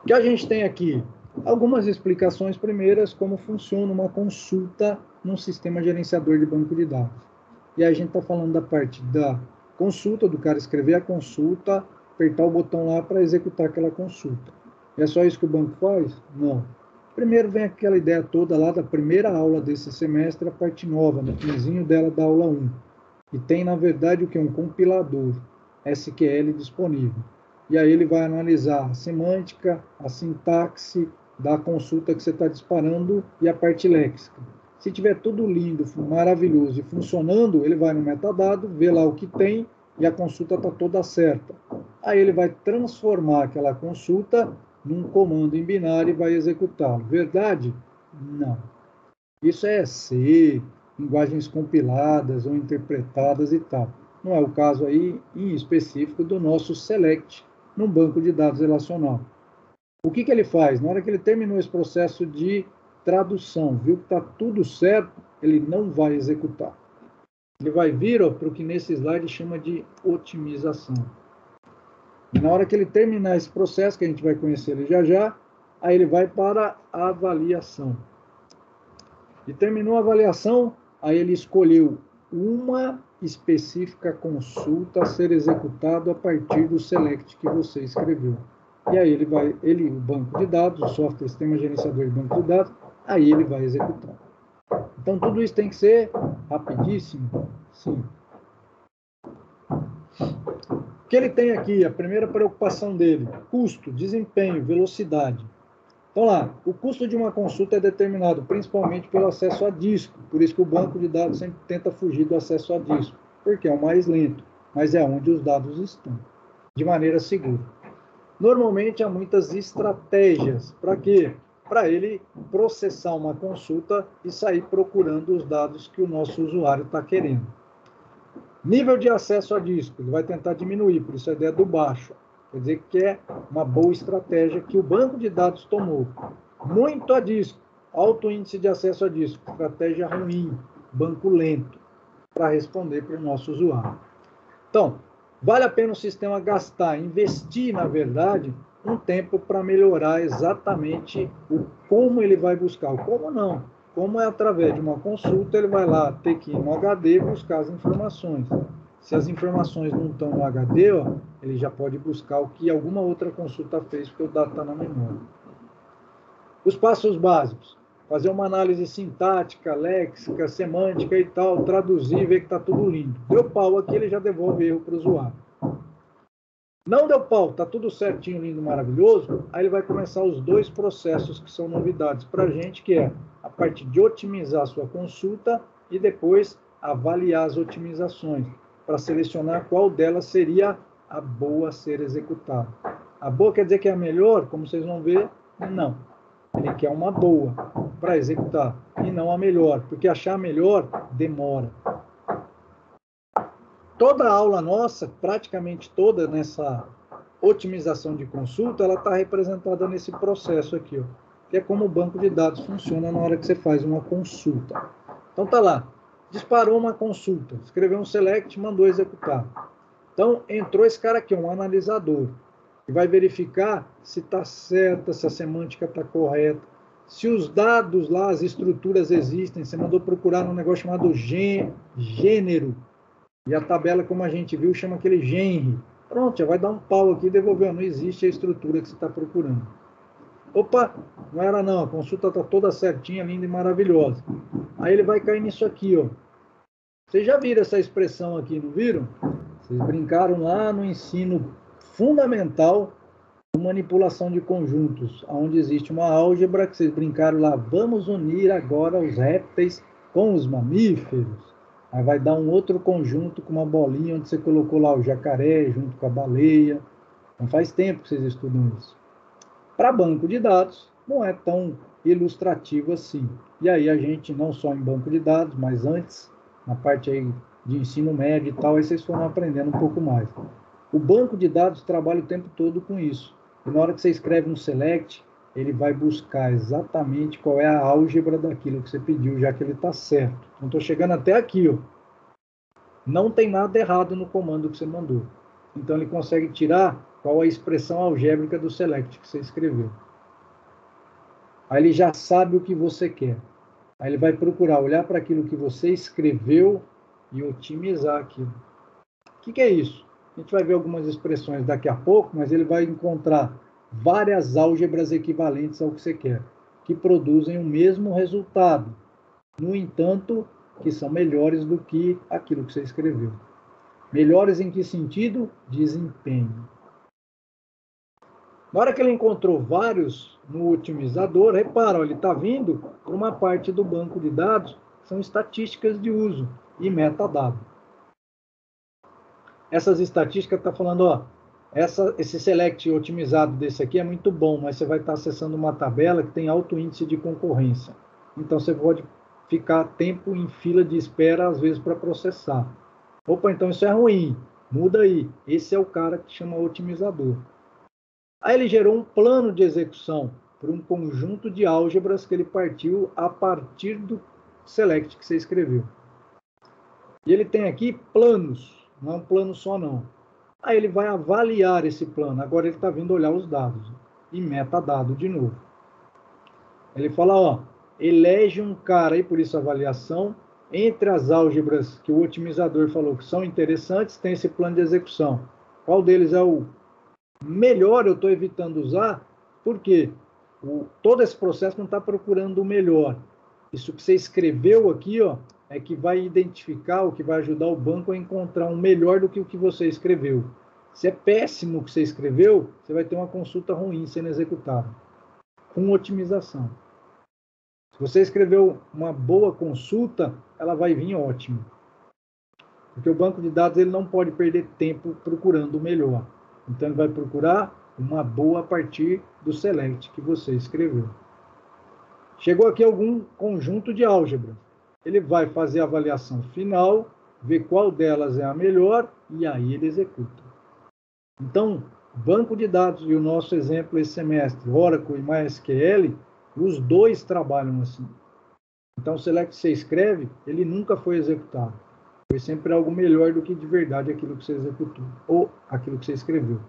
que a gente tem aqui? Algumas explicações primeiras, como funciona uma consulta num sistema gerenciador de banco de dados. E aí a gente está falando da parte da consulta, do cara escrever a consulta, apertar o botão lá para executar aquela consulta. E é só isso que o banco faz? Não. Primeiro vem aquela ideia toda lá da primeira aula desse semestre, a parte nova, no finzinho dela da aula 1. E tem, na verdade, o que? Um compilador SQL disponível. E aí ele vai analisar a semântica, a sintaxe da consulta que você está disparando e a parte léxica. Se tiver tudo lindo, maravilhoso e funcionando, ele vai no metadado, vê lá o que tem e a consulta está toda certa. Aí ele vai transformar aquela consulta num comando em binário e vai executá-lo. Verdade? Não. Isso é C, linguagens compiladas ou interpretadas e tal. Não é o caso aí, em específico, do nosso select num banco de dados relacional. O que ele faz? Na hora que ele terminou esse processo de tradução, viu que está tudo certo, ele não vai executar. Ele vai vir para o que nesse slide chama de otimização. E na hora que ele terminar esse processo, que a gente vai conhecer ele já já, aí ele vai para a avaliação. E terminou a avaliação, aí ele escolheu uma específica consulta a ser executada a partir do select que você escreveu. E aí o banco de dados, o software sistema gerenciador de banco de dados, aí ele vai executar. Então tudo isso tem que ser rapidíssimo, sim. O que ele tem aqui, a primeira preocupação dele, custo, desempenho, velocidade. Então lá, o custo de uma consulta é determinado principalmente pelo acesso a disco, por isso que o banco de dados sempre tenta fugir do acesso a disco, porque é o mais lento, mas é onde os dados estão, de maneira segura. Normalmente há muitas estratégias, para quê? Para ele processar uma consulta e sair procurando os dados que o nosso usuário está querendo. Nível de acesso a disco, ele vai tentar diminuir, por isso a ideia do baixo. Quer dizer que é uma boa estratégia que o banco de dados tomou. Muito a disco, alto índice de acesso a disco, estratégia ruim, banco lento, para responder para o nosso usuário. Então, vale a pena o sistema gastar, investir, na verdade, um tempo para melhorar exatamente o como ele vai buscar. O como não. Como é através de uma consulta, ele vai lá ter que ir no HD e buscar as informações. Se as informações não estão no HD, ó, ele já pode buscar o que alguma outra consulta fez, porque o dado está na memória. Os passos básicos. Fazer uma análise sintática, léxica, semântica e tal, traduzir, ver que está tudo lindo. Deu pau aqui, ele já devolve erro para o usuário. Não deu pau, está tudo certinho, lindo, maravilhoso, aí ele vai começar os dois processos que são novidades para a gente, que é a parte de otimizar a sua consulta e depois avaliar as otimizações, para selecionar qual delas seria a boa a ser executada. A boa quer dizer que é a melhor, como vocês vão ver? Não. Ele quer uma boa para executar e não a melhor, porque achar a melhor demora. Toda a aula nossa, praticamente toda nessa otimização de consulta, ela está representada nesse processo aqui, ó, que é como o banco de dados funciona na hora que você faz uma consulta. Então tá lá, disparou uma consulta, escreveu um select, mandou executar. Então entrou esse cara aqui, um analisador, que vai verificar se está certa, se a semântica está correta, se os dados lá, as estruturas existem, você mandou procurar num negócio chamado gênero, e a tabela, como a gente viu, chama aquele genre. Pronto, já vai dar um pau aqui e devolver. Não existe a estrutura que você está procurando. Opa, não era não. A consulta está toda certinha, linda e maravilhosa. Aí ele vai cair nisso aqui, ó. Vocês já viram essa expressão aqui, não viram? Vocês brincaram lá no ensino fundamental de manipulação de conjuntos, onde existe uma álgebra que vocês brincaram lá. Vamos unir agora os répteis com os mamíferos. Aí vai dar um outro conjunto com uma bolinha onde você colocou lá o jacaré junto com a baleia. Não faz tempo que vocês estudam isso. Para banco de dados, não é tão ilustrativo assim. E aí a gente, não só em banco de dados, mas antes, na parte aí de ensino médio e tal, aí vocês foram aprendendo um pouco mais. O banco de dados trabalha o tempo todo com isso. E na hora que você escreve um select, ele vai buscar exatamente qual é a álgebra daquilo que você pediu, já que ele está certo. Então, estou chegando até aqui, ó. Não tem nada errado no comando que você mandou. Então, ele consegue tirar qual a expressão algébrica do select que você escreveu. Aí ele já sabe o que você quer. Aí ele vai procurar olhar para aquilo que você escreveu e otimizar aquilo. O que é isso? A gente vai ver algumas expressões daqui a pouco, mas ele vai encontrar várias álgebras equivalentes ao que você quer, que produzem o mesmo resultado. No entanto, que são melhores do que aquilo que você escreveu. Melhores em que sentido? Desempenho. Na hora que ele encontrou vários no otimizador, repara, ele está vindo para uma parte do banco de dados que são estatísticas de uso e metadado. Essas estatísticas estão falando, ó, esse select otimizado desse aqui é muito bom, mas você vai estar acessando uma tabela que tem alto índice de concorrência. Então você pode ficar tempo em fila de espera, às vezes, para processar. Opa, então isso é ruim. Muda aí. Esse é o cara que chama otimizador. Aí ele gerou um plano de execução para um conjunto de álgebras que ele partiu a partir do select que você escreveu. E ele tem aqui planos, não é um plano só não. Aí ele vai avaliar esse plano. Agora ele está vindo olhar os dados. E metadado de novo. Ele fala, ó, elege um cara aí, por isso avaliação, entre as álgebras que o otimizador falou que são interessantes, tem esse plano de execução. Qual deles é o melhor? Eu estou evitando usar, porque todo esse processo não está procurando o melhor. Isso que você escreveu aqui, ó, é que vai identificar, o que vai ajudar o banco a encontrar um melhor do que o que você escreveu. Se é péssimo o que você escreveu, você vai ter uma consulta ruim sendo executada, com otimização. Se você escreveu uma boa consulta, ela vai vir ótima. Porque o banco de dados ele não pode perder tempo procurando o melhor. Então ele vai procurar uma boa a partir do select que você escreveu. Chegou aqui algum conjunto de álgebras. Ele vai fazer a avaliação final, ver qual delas é a melhor e aí ele executa. Então, banco de dados e o nosso exemplo esse semestre, Oracle e MySQL, os dois trabalham assim. Então, o select que você escreve, ele nunca foi executado. Foi sempre algo melhor do que de verdade aquilo que você executou, ou aquilo que você escreveu.